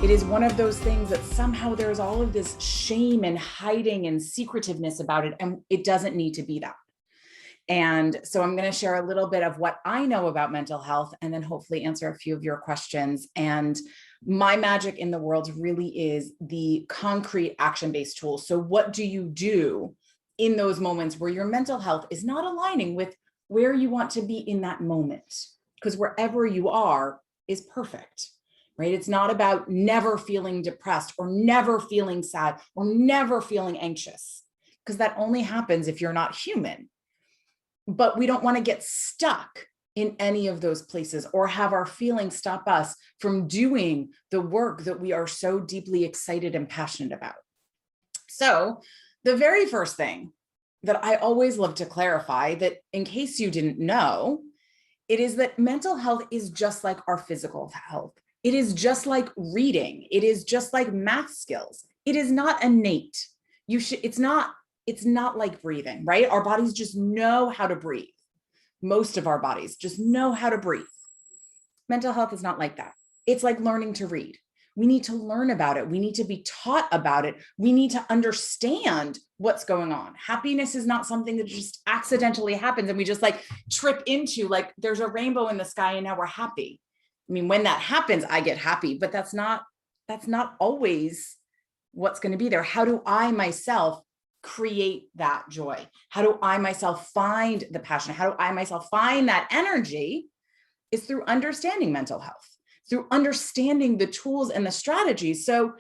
It is one of those things that somehow there's all of this shame and hiding and secretiveness about it, and it doesn't need to be that. And so I'm going to share a little bit of what I know about mental health and then hopefully answer a few of your questions. And my magic in the world really is the concrete action-based tools. So what do you do in those moments where your mental health is not aligning with where you want to be in that moment? Because wherever you are is perfect, right? It's not about never feeling depressed or never feeling sad or never feeling anxious, because that only happens if you're not human. But we don't want to get stuck in any of those places or have our feelings stop us from doing the work that we are so deeply excited and passionate about. So the very first thing that I always love to clarify, that in case you didn't know, it is that mental health is just like our physical health. It is just like reading. It is just like math skills. It is not innate. It's not like breathing, right? Our bodies just know how to breathe. Most of our bodies just know how to breathe. Mental health is not like that. It's like learning to read. We need to learn about it. We need to be taught about it. We need to understand what's going on. Happiness is not something that just accidentally happens and we just like trip into, like there's a rainbow in the sky and now we're happy. I mean, when that happens, I get happy, but that's not always what's going to be there. How do I myself create that joy? How do I myself find the passion? How do I myself find that energy? Is through understanding mental health, through understanding the tools and the strategies. So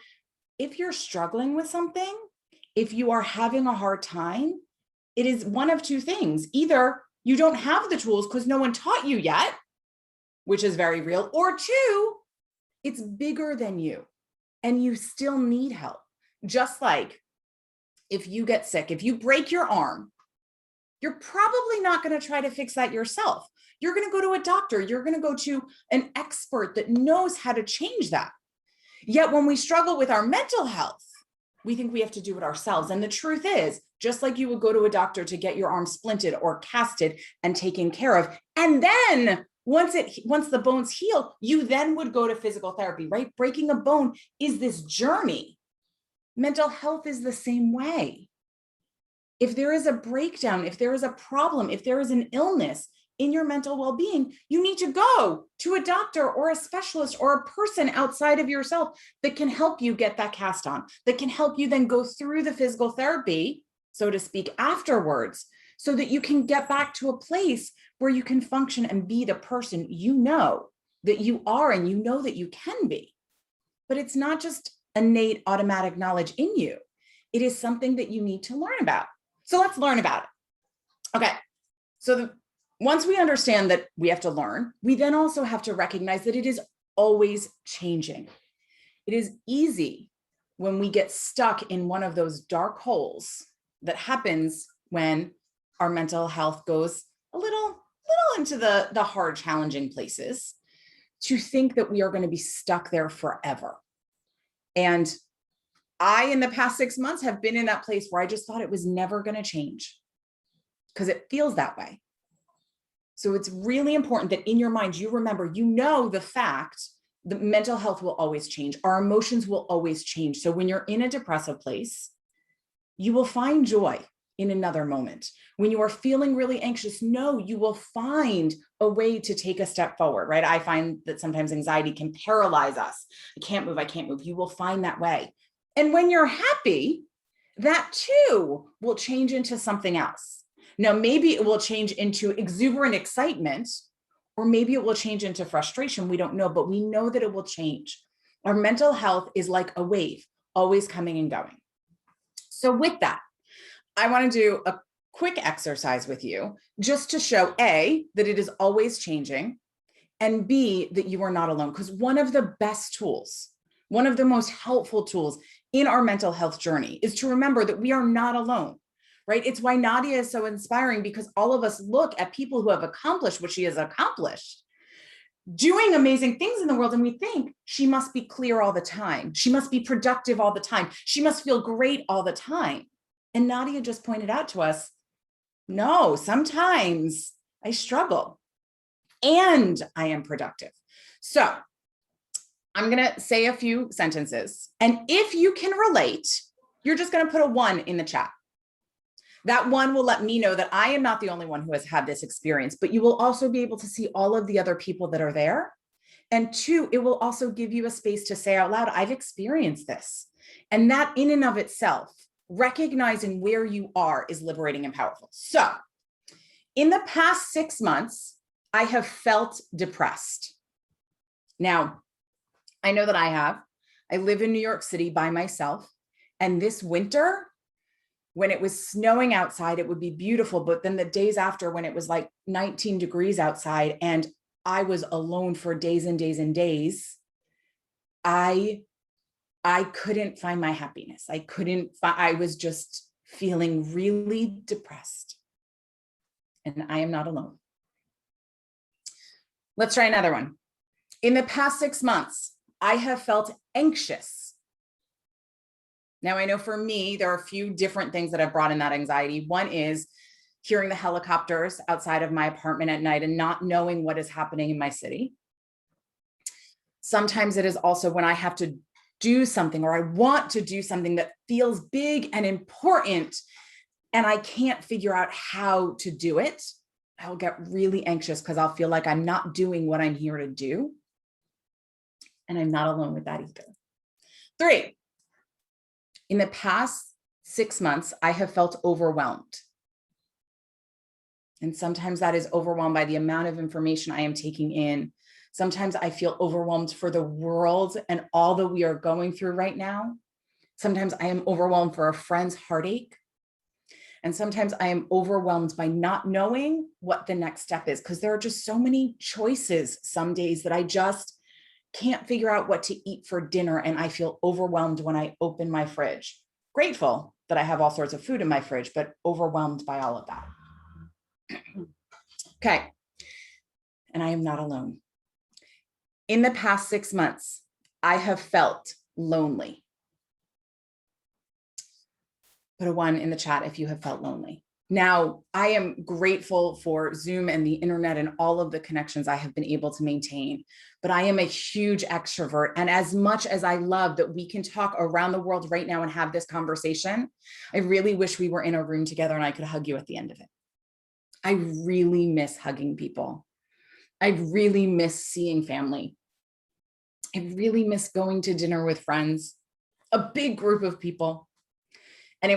if you're struggling with something, if you are having a hard time, it is one of two things. Either you don't have the tools because no one taught you yet, which is very real, or two, it's bigger than you and you still need help. Just like if you get sick, if you break your arm, you're probably not going to try to fix that yourself. You're going to go to a doctor. You're going to go to an expert that knows how to change that. Yet when we struggle with our mental health, we think we have to do it ourselves. And the truth is, just like you would go to a doctor to get your arm splinted or casted and taken care of, and then once the bones heal, you then would go to physical therapy, right? Breaking a bone is this journey. Mental health is the same way. If there is a breakdown, if there is a problem, if there is an illness in your mental well-being, you need to go to a doctor or a specialist or a person outside of yourself that can help you get that cast on, that can help you then go through the physical therapy, so to speak, afterwards, so that you can get back to a place where you can function and be the person you know that you are and you know that you can be. But it's not just innate automatic knowledge in you. It is something that you need to learn about. So let's learn about it. Okay, so once we understand that we have to learn, we then also have to recognize that it is always changing. It is easy when we get stuck in one of those dark holes that happens when our mental health goes a little into the hard, challenging places, to think that we are going to be stuck there forever. And I, in the past 6 months, have been in that place where I just thought it was never going to change because it feels that way. So it's really important that in your mind, you remember, you know, the fact that mental health will always change. Our emotions will always change. So when you're in a depressive place, you will find joy in another moment. When you are feeling really anxious, no, you will find a way to take a step forward, right? I find that sometimes anxiety can paralyze us. I can't move. You will find that way. And when you're happy, that too will change into something else. Now, maybe it will change into exuberant excitement, or maybe it will change into frustration. We don't know, but we know that it will change. Our mental health is like a wave, always coming and going. So with that, I want to do a quick exercise with you just to show A, that it is always changing, and B, that you are not alone. Because one of the best tools, one of the most helpful tools in our mental health journey is to remember that we are not alone, right? It's why Nadia is so inspiring, because all of us look at people who have accomplished what she has accomplished, doing amazing things in the world, and we think she must be clear all the time. She must be productive all the time. She must feel great all the time. And Nadia just pointed out to us, no, sometimes I struggle and I am productive. So I'm going to say a few sentences. And if you can relate, you're just going to put a 1 in the chat. That 1 will let me know that I am not the only one who has had this experience, but you will also be able to see all of the other people that are there. And 2, it will also give you a space to say out loud, I've experienced this. And that in and of itself, recognizing where you are is liberating and powerful. So in the past 6 months, I have felt depressed. Now, I know that I have. I live in New York City by myself. And this winter, when it was snowing outside, it would be beautiful. But then the days after, when it was like 19 degrees outside and I was alone for days and days and days, I couldn't find my happiness. I was just feeling really depressed. And I am not alone. Let's try another one. In the past 6 months, I have felt anxious. Now, I know for me, there are a few different things that have brought in that anxiety. One is hearing the helicopters outside of my apartment at night and not knowing what is happening in my city. Sometimes it is also when I have to do something or I want to do something that feels big and important and I can't figure out how to do it. I'll get really anxious because I'll feel like I'm not doing what I'm here to do. And I'm not alone with that either. 3, in the past 6 months, I have felt overwhelmed. And sometimes that is overwhelmed by the amount of information I am taking in. Sometimes I feel overwhelmed for the world and all that we are going through right now. Sometimes I am overwhelmed for a friend's heartache. And sometimes I am overwhelmed by not knowing what the next step is because there are just so many choices some days that I just can't figure out what to eat for dinner. And I feel overwhelmed when I open my fridge. Grateful that I have all sorts of food in my fridge, but overwhelmed by all of that. Okay. And I am not alone. In the past 6 months, I have felt lonely. Put a 1 in the chat if you have felt lonely. Now, I am grateful for Zoom and the internet and all of the connections I have been able to maintain, but I am a huge extrovert. And as much as I love that we can talk around the world right now and have this conversation, I really wish we were in a room together and I could hug you at the end of it. I really miss hugging people. I really miss seeing family. I really miss going to dinner with friends, a big group of people. And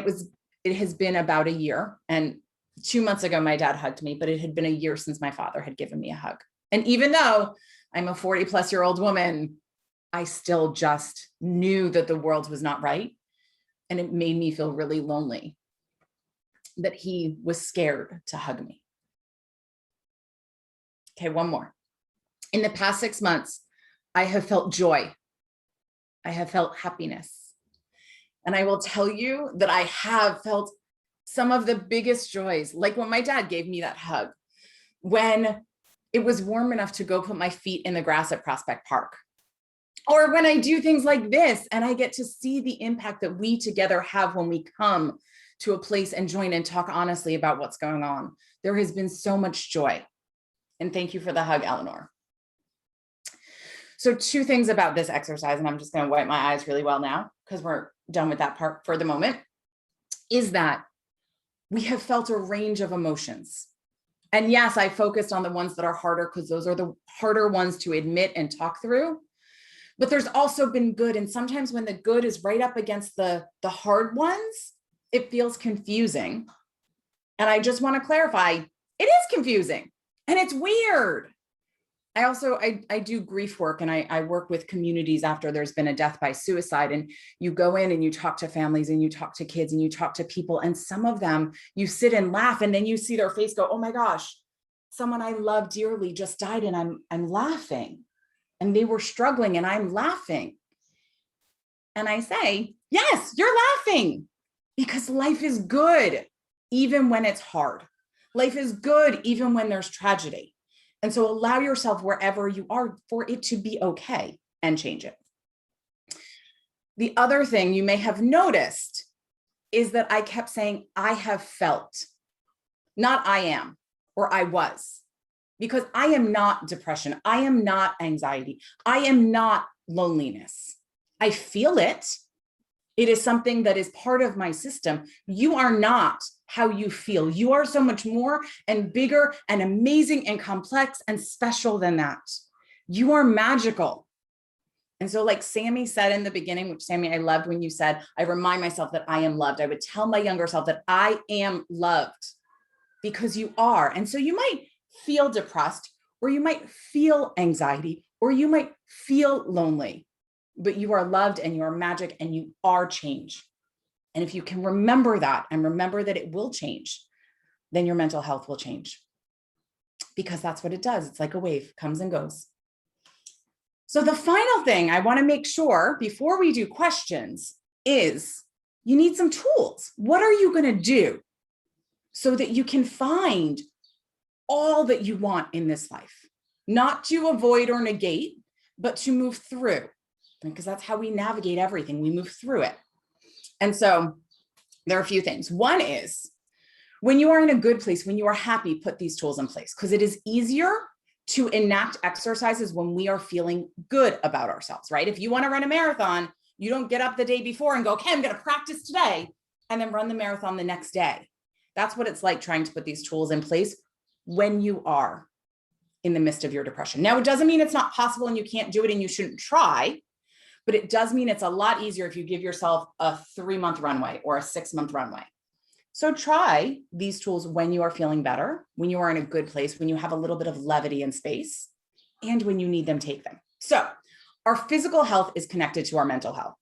it has been about a year. And 2 months ago, my dad hugged me, but it had been a year since my father had given me a hug. And even though I'm a 40-plus-year-old woman, I still just knew that the world was not right. And it made me feel really lonely that he was scared to hug me. Okay, one more. In the past 6 months, I have felt joy. I have felt happiness. And I will tell you that I have felt some of the biggest joys, like when my dad gave me that hug, when it was warm enough to go put my feet in the grass at Prospect Park, or when I do things like this and I get to see the impact that we together have when we come to a place and join and talk honestly about what's going on. There has been so much joy. And thank you for the hug, Eleanor. So 2 things about this exercise, and I'm just going to wipe my eyes really well now because we're done with that part for the moment, is that we have felt a range of emotions. And yes, I focused on the ones that are harder because those are the harder ones to admit and talk through. But there's also been good. And sometimes when the good is right up against the hard ones, it feels confusing. And I just want to clarify, it is confusing and it's weird. I do grief work and I work with communities after there's been a death by suicide, and you go in and you talk to families and you talk to kids and you talk to people, and some of them you sit and laugh and then you see their face go, oh my gosh, someone I love dearly just died and I'm laughing, and they were struggling and I'm laughing. And I say, yes, you're laughing because life is good even when it's hard. Life is good even when there's tragedy. And so allow yourself wherever you are for it to be okay and change it. The other thing you may have noticed is that I kept saying, I have felt, not I am, or I was, because I am not depression. I am not anxiety. I am not loneliness. I feel it. It is something that is part of my system. You are not how you feel. You are so much more and bigger and amazing and complex and special than that. You are magical. And so like Sammy said in the beginning, which Sammy, I loved when you said, I remind myself that I am loved. I would tell my younger self that I am loved because you are. And so you might feel depressed, or you might feel anxiety, or you might feel lonely, but you are loved and you are magic and you are change. And if you can remember that and remember that it will change, then your mental health will change, because that's what it does. It's like a wave, comes and goes. So the final thing I want to make sure before we do questions is you need some tools. What are you going to do so that you can find all that you want in this life? Not to avoid or negate, but to move through, because that's how we navigate everything. We move through it. And so there are a few things. One is when you are in a good place, when you are happy, put these tools in place, because it is easier to enact exercises when we are feeling good about ourselves, right? If you want to run a marathon, you don't get up the day before and go, okay, I'm going to practice today and then run the marathon the next day. That's what it's like trying to put these tools in place when you are in the midst of your depression. Now, it doesn't mean it's not possible and you can't do it and you shouldn't try, but it does mean it's a lot easier if you give yourself a 3-month runway or a 6-month runway. So try these tools when you are feeling better, when you are in a good place, when you have a little bit of levity and space, and when you need them, take them. So our physical health is connected to our mental health.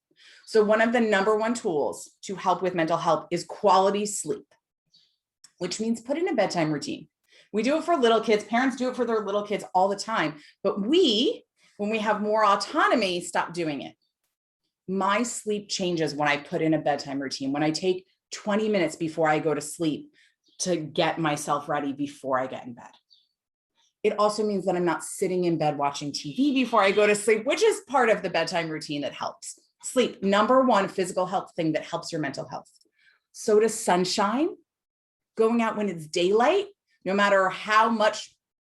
So one of the number one tools to help with mental health is quality sleep, which means put in a bedtime routine. We do it for little kids. Parents do it for their little kids all the time. But we, when we have more autonomy, stop doing it. My sleep changes when I put in a bedtime routine, when I take 20 minutes before I go to sleep to get myself ready before I get in bed. It also means that I'm not sitting in bed watching TV before I go to sleep, which is part of the bedtime routine that helps. Sleep, number one physical health thing that helps your mental health. So does sunshine, going out when it's daylight, no matter how much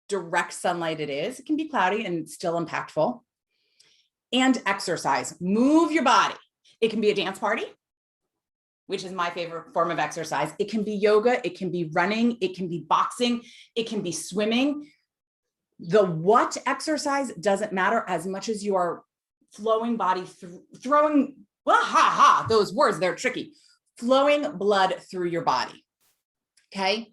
direct sunlight it is. It can be cloudy and it's still impactful. And exercise, move your body. It can be a dance party, which is my favorite form of exercise. It can be yoga, it can be running, it can be boxing, it can be swimming. The what exercise doesn't matter as much as you are flowing body, throwing, those words, they're tricky. Flowing blood through your body, okay?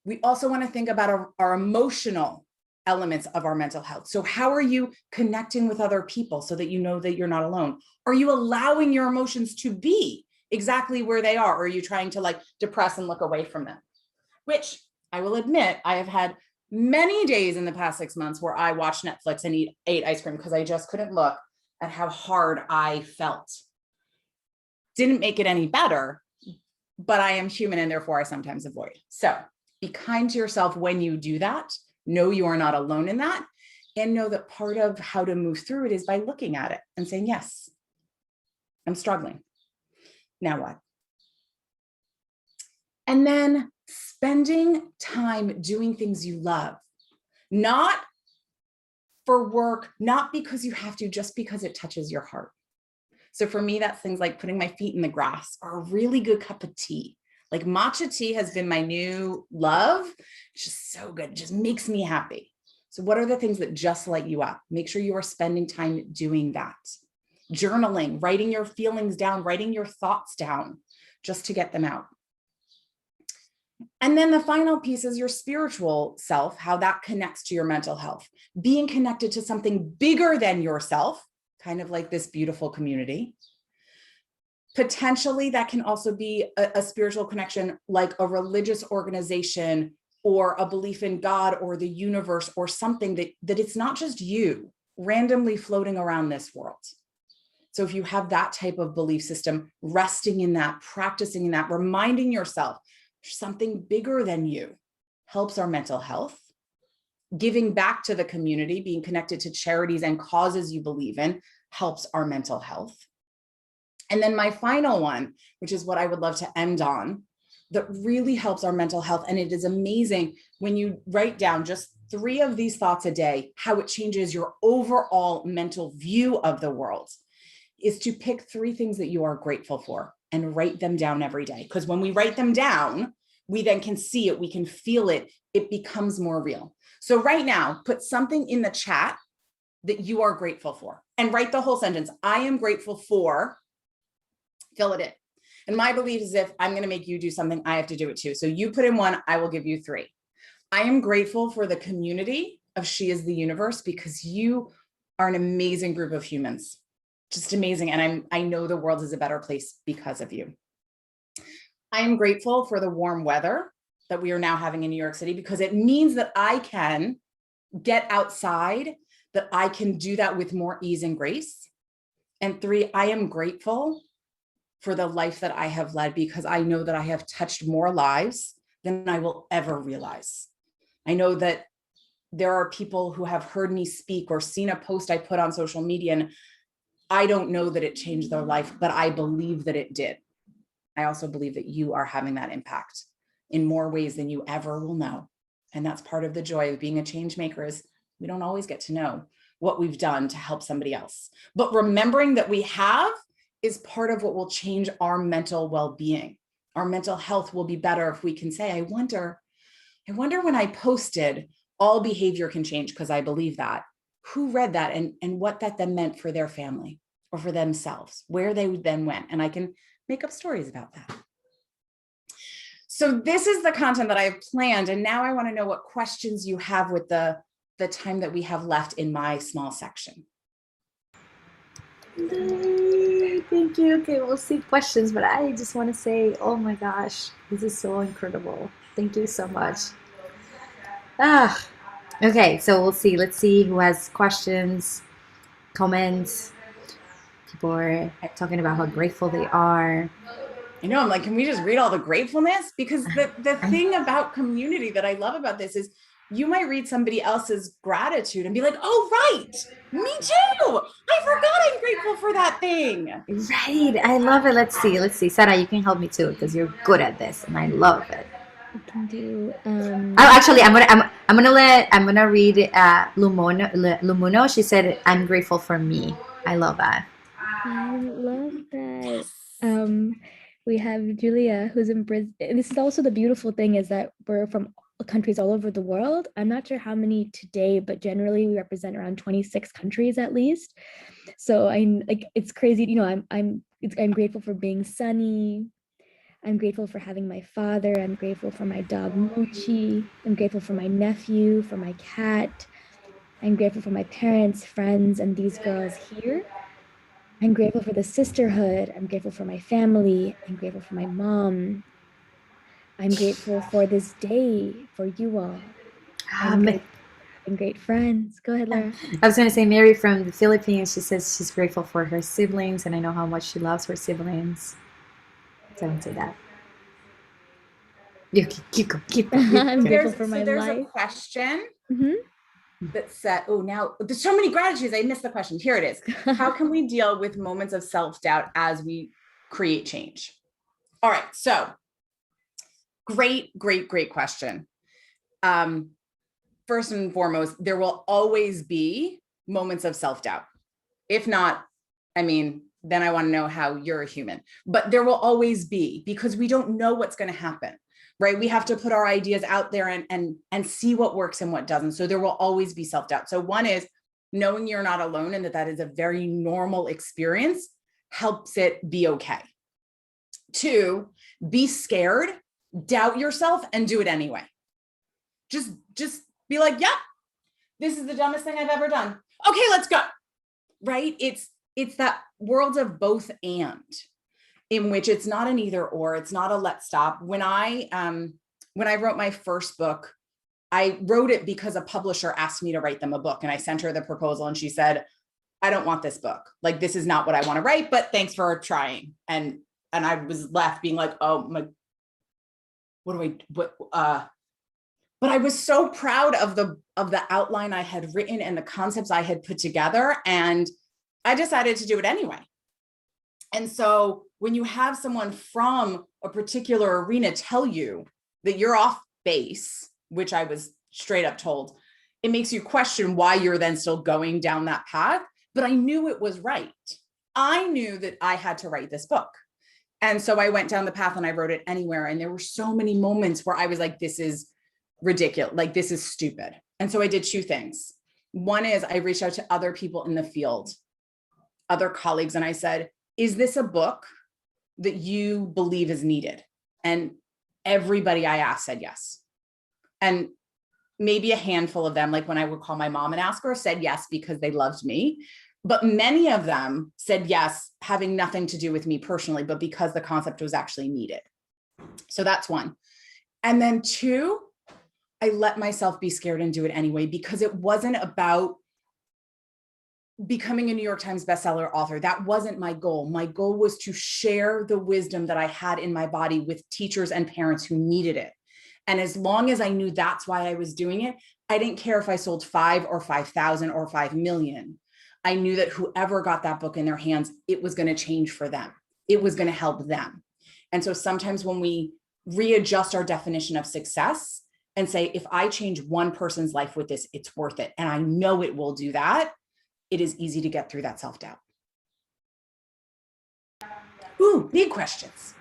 We also wanna think about our emotional elements of our mental health. So how are you connecting with other people so that you know that you're not alone? Are you allowing your emotions to be exactly where they are? Or are you trying to like depress and look away from them? Which I will admit, I have had many days in the past 6 months where I watched Netflix and ate ice cream because I just couldn't look at how hard I felt. Didn't make it any better, but I am human and therefore I sometimes avoid. So be kind to yourself when you do that. Know you are not alone in that, and know that part of how to move through it is by looking at it and saying, yes, I'm struggling. Now what? And then spending time doing things you love, not for work, not because you have to, just because it touches your heart. So for me, that's things like putting my feet in the grass or a really good cup of tea. Like matcha tea has been my new love. It's just so good. It just makes me happy. So what are the things that just light you up? Make sure you are spending time doing that. Journaling, writing your feelings down, writing your thoughts down, just to get them out. And then the final piece is your spiritual self, how that connects to your mental health. Being connected to something bigger than yourself, kind of like this beautiful community. Potentially, that can also be a spiritual connection, like a religious organization or a belief in God or the universe or something that it's not just you randomly floating around this world. So if you have that type of belief system, resting in that, practicing in that, reminding yourself something bigger than you helps our mental health. Giving back to the community, being connected to charities and causes you believe in, helps our mental health. And then my final one, which is what I would love to end on, that really helps our mental health. And it is amazing when you write down just 3 of these thoughts a day, how it changes your overall mental view of the world, is to pick 3 things that you are grateful for and write them down every day. Because when we write them down, we then can see it, we can feel it, it becomes more real. So right now, put something in the chat that you are grateful for and write the whole sentence. I am grateful for, fill it in. And my belief is if I'm going to make you do something, I have to do it too. So you put in 1, I will give you 3. I am grateful for the community of She is the Universe, because you are an amazing group of humans, just amazing. And I know the world is a better place because of you. I am grateful for the warm weather that we are now having in New York City, because it means that I can get outside, that I can do that with more ease and grace. And 3, I am grateful for the life that I have led, because I know that I have touched more lives than I will ever realize. I know that there are people who have heard me speak or seen a post I put on social media, and I don't know that it changed their life, but I believe that it did. I also believe that you are having that impact in more ways than you ever will know. And that's part of the joy of being a change maker, is we don't always get to know what we've done to help somebody else. But remembering that we have is part of what will change our mental well-being. Our mental health will be better if we can say, I wonder when I posted all behavior can change, because I believe that, who read that and what that then meant for their family or for themselves, where they then went. And I can make up stories about that. So this is the content that I have planned. And now I want to know what questions you have with the time that we have left in my small section. Thank you. Okay, we'll see questions, but I just want to say, oh my gosh, this is so incredible. Thank you so much. Okay, so we'll see. Let's see who has questions, comments. People are talking about how grateful they are. I know, I'm like, can we just read all the gratefulness? Because the thing about community that I love about this is you might read somebody else's gratitude and be like, oh, right, me too. I forgot I'm grateful for that thing. Right, I love it. Let's see. Sarah, you can help me too, because you're good at this, and I love it. I can do. Actually, I'm gonna read Lumuno. She said, "I'm grateful for me." I love that. I love that. Yes. We have Julia, who's in Brazil. This is also the beautiful thing, is that we're from countries all over the world. I'm not sure how many today, but generally we represent around 26 countries at least. So I'm like, it's crazy. You know, I'm grateful for being sunny. I'm grateful for having my father. I'm grateful for my dog Mochi. I'm grateful for my nephew, for my cat. I'm grateful for my parents, friends, and these girls here. I'm grateful for the sisterhood. I'm grateful for my family. I'm grateful for my mom. I'm grateful for this day, for you all. I'm Um, grateful for having great friends. Go ahead, Laura. I was gonna say Mary from the Philippines. She says she's grateful for her siblings, and I know how much she loves her siblings. So I would say that. You keep going, keep going. I'm grateful for So my there's a life. question Mhm. that said, oh, now there's so many gratitudes. I missed the question. Here it is. How can we deal with moments of self-doubt as we create change? All right. So great question. First and foremost, there will always be moments of self-doubt. If not, I mean, then I want to know how you're a human. But there will always be, because we don't know what's going to happen, right? We have to put our ideas out there and see what works and what doesn't. So there will always be self-doubt. So one is knowing you're not alone and that is a very normal experience helps it be okay. 2, be scared, doubt yourself, and do it anyway. Just be like, yeah, this is the dumbest thing I've ever done. Okay, let's go. Right? It's that world of both and, in which it's not an either or, it's not a let's stop. When I wrote my first book, I wrote it because a publisher asked me to write them a book, and I sent her the proposal and she said, I don't want this book. Like, this is not what I want to write, but thanks for trying. And I was left being like, oh my, but I was so proud of the outline I had written and the concepts I had put together. And I decided to do it anyway. And so when you have someone from a particular arena tell you that you're off base, which I was straight up told, it makes you question why you're then still going down that path. But I knew it was right. I knew that I had to write this book. And so I went down the path and I wrote it anywhere. And there were so many moments where I was like, this is ridiculous. Like, this is stupid. And so I did two things. One is I reached out to other people in the field, other colleagues, and I said, is this a book that you believe is needed? And everybody I asked said yes. And maybe a handful of them, like when I would call my mom and ask her, said yes because they loved me. But many of them said yes, having nothing to do with me personally, but because the concept was actually needed. So that's one. And then two, I let myself be scared and do it anyway, because it wasn't about becoming a New York Times bestseller author. That wasn't my goal. My goal was to share the wisdom that I had in my body with teachers and parents who needed it. And as long as I knew that's why I was doing it, I didn't care if I sold 5 or 5,000 or 5 million. I knew that whoever got that book in their hands, it was going to change for them. It was going to help them. And so sometimes when we readjust our definition of success and say, if I change one person's life with this, it's worth it. And I know it will do that. It is easy to get through that self-doubt. Ooh, big questions.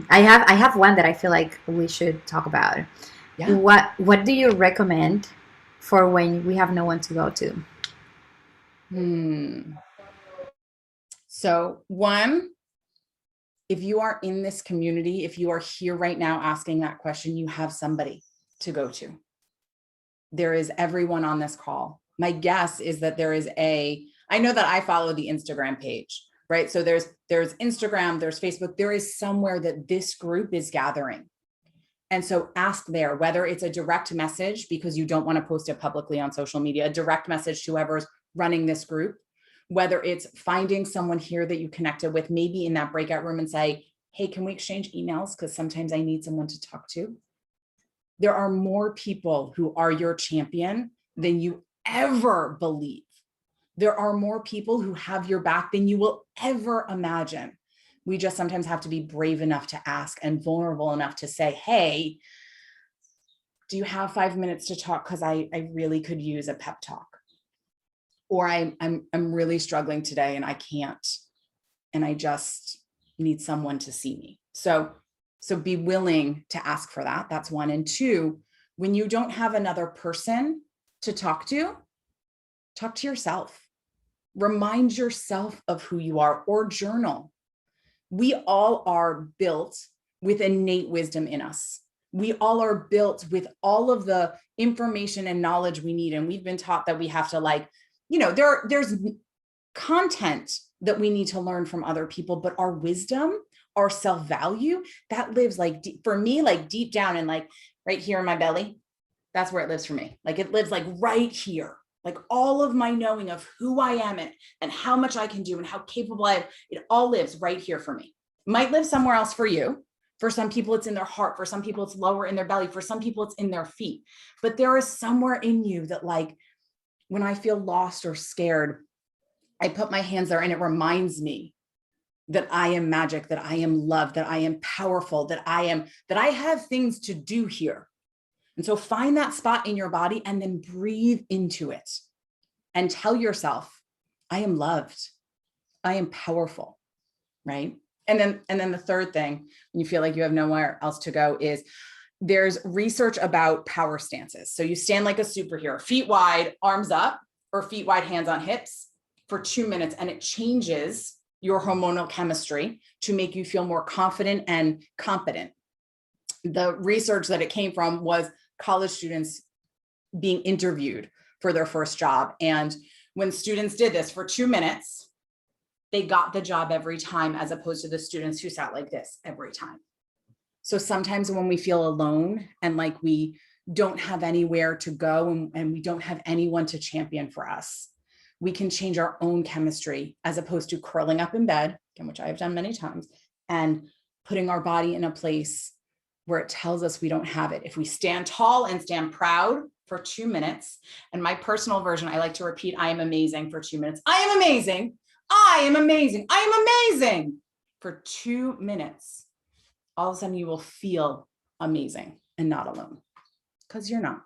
I have one that I feel like we should talk about. Yeah. What do you recommend for when we have no one to go to? So one, if you are in this community, if you are here right now asking that question, you have somebody to go to. There is everyone on this call. My guess is that there is I know that I follow the Instagram page, right? So there's Instagram, there's Facebook, there is somewhere that this group is gathering. And so ask there, whether it's a direct message because you don't want to post it publicly on social media, a direct message to whoever's running this group, whether it's finding someone here that you connected with, maybe in that breakout room and say, hey, can we exchange emails? Because sometimes I need someone to talk to. There are more people who are your champion than you ever believe. There are more people who have your back than you will ever imagine. We just sometimes have to be brave enough to ask and vulnerable enough to say, hey, do you have 5 minutes to talk? Because I really could use a pep talk. Or I'm really struggling today and I can't, and I just need someone to see me. So be willing to ask for that. That's one. And two, when you don't have another person to talk to yourself. Remind yourself of who you are, or journal. We all are built with innate wisdom in us. We all are built with all of the information and knowledge we need. And we've been taught that we have to there's content that we need to learn from other people, but our wisdom, our self-value, that lives for me, deep down and right here in my belly. That's where it lives for me. It lives right here. All of my knowing of who I am and how much I can do and how capable I am, it all lives right here for me. It might live somewhere else for you. For some people, it's in their heart. For some people, it's lower in their belly. For some people, it's in their feet. But there is somewhere in you that when I feel lost or scared, I put my hands there and it reminds me that I am magic, that I am loved, that I am powerful, that I have things to do here. And so find that spot in your body and then breathe into it and tell yourself, I am loved. I am powerful, right? And then the third thing, when you feel like you have nowhere else to go, is there's research about power stances. So you stand like a superhero, feet wide, arms up, or feet wide, hands on hips for 2 minutes, and it changes your hormonal chemistry to make you feel more confident and competent. The research that it came from was college students being interviewed for their first job. And when students did this for 2 minutes, they got the job every time, as opposed to the students who sat like this every time. So sometimes when we feel alone and we don't have anywhere to go and we don't have anyone to champion for us, we can change our own chemistry, as opposed to curling up in bed, which I have done many times, and putting our body in a place where it tells us we don't have it. If we stand tall and stand proud for 2 minutes, and my personal version, I like to repeat, I am amazing for 2 minutes. I am amazing. I am amazing. I am amazing for 2 minutes. all of a sudden you will feel amazing and not alone, because you're not.